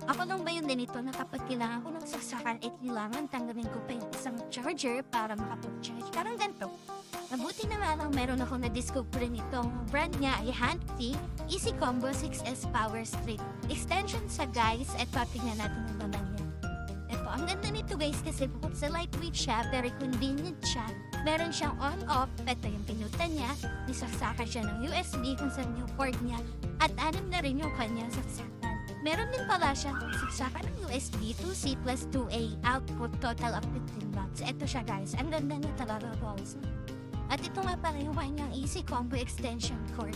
Ako lang ba yung ganito na kapag kailangan ko ng saksakan ay kailangan tanggalin ko pa yung isang charger para makapag-charge. Parang ganito. Mabuti naman ang meron ako na-discover nitong brand niya ay Hanti Easy Combo 6S Power Strip. Extension sa guys, at tingnan natin ang laman niya. Ito, ang ganda nito guys kasi bukod sa lightweight siya, very convenient siya. Meron siyang on-off, ito yung pinutan niya, nisaksakan siya ng USB kung saan yung port niya, at anim na rin yung kanyang saksakan. Meron din pala siyang saksakan ng USB 2C plus 2A output total of 15 watts. Ito siya guys, ang ganda niya talaga guys. At ito nga pala yung kanyang Easy Combo Extension cord.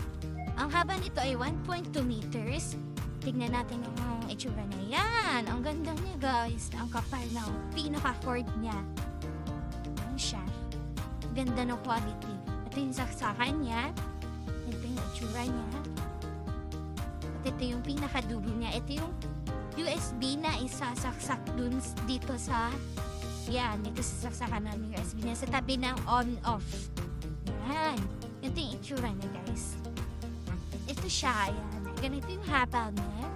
Ang haba nito ay 1.2 meters. Tignan natin yung itsura na yan. Ang ganda niya guys. Ang kapal ng pinaka-cord niya. Ayan siya. Ganda ng quality. Ito yung saksakan niya. Ito yung itsura niya. At ito yung pinaka-dulo niya. Ito yung USB na isasaksak dun dito sa dito sa saksakan ng USB niya sa tabi ng on-off. Yan. Ito yung itsura niya guys. Ito siya. Yan. Ganito yung haba niya.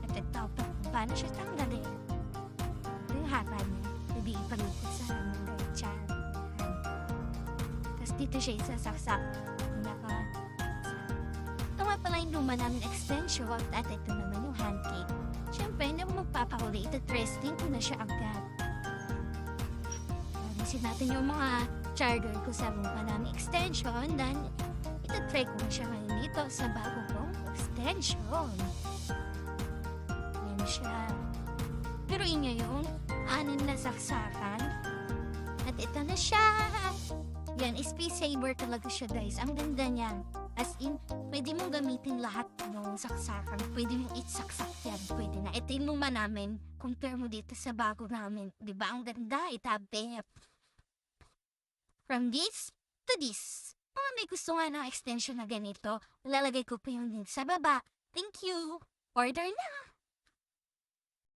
At ito, paano siya tanggalin? Ito yung haba niya. Hindi ipalukot sa hanggang right siya. Tapos dito siya isasaksak. Ito nga pala yung luma namin extension at ito naman yung hand cake. Siyempre, hindi mo magpapahuli. Ito-testing ko na siya agad. Alisin natin yung mga charger ko sa luma namin extension. Then, ito-try ko na siya ngayon dito sa bago kong extension. Yan siya. Pero inyo yung anin na saksakan. At ito na siya. Yan, space saver talaga siya guys. Ang ganda niya. As in, pwede mong gamitin lahat ng saksakan. Pwede mong isaksak yan. Pwede na. Ito yung luma namin. Compare mo dito sa bago namin. Diba? Ang ganda. Itabi. From this to this. Mga may gusto nga ng extension na ganito, lalagay ko pa yung link sa baba. Thank you! Order na!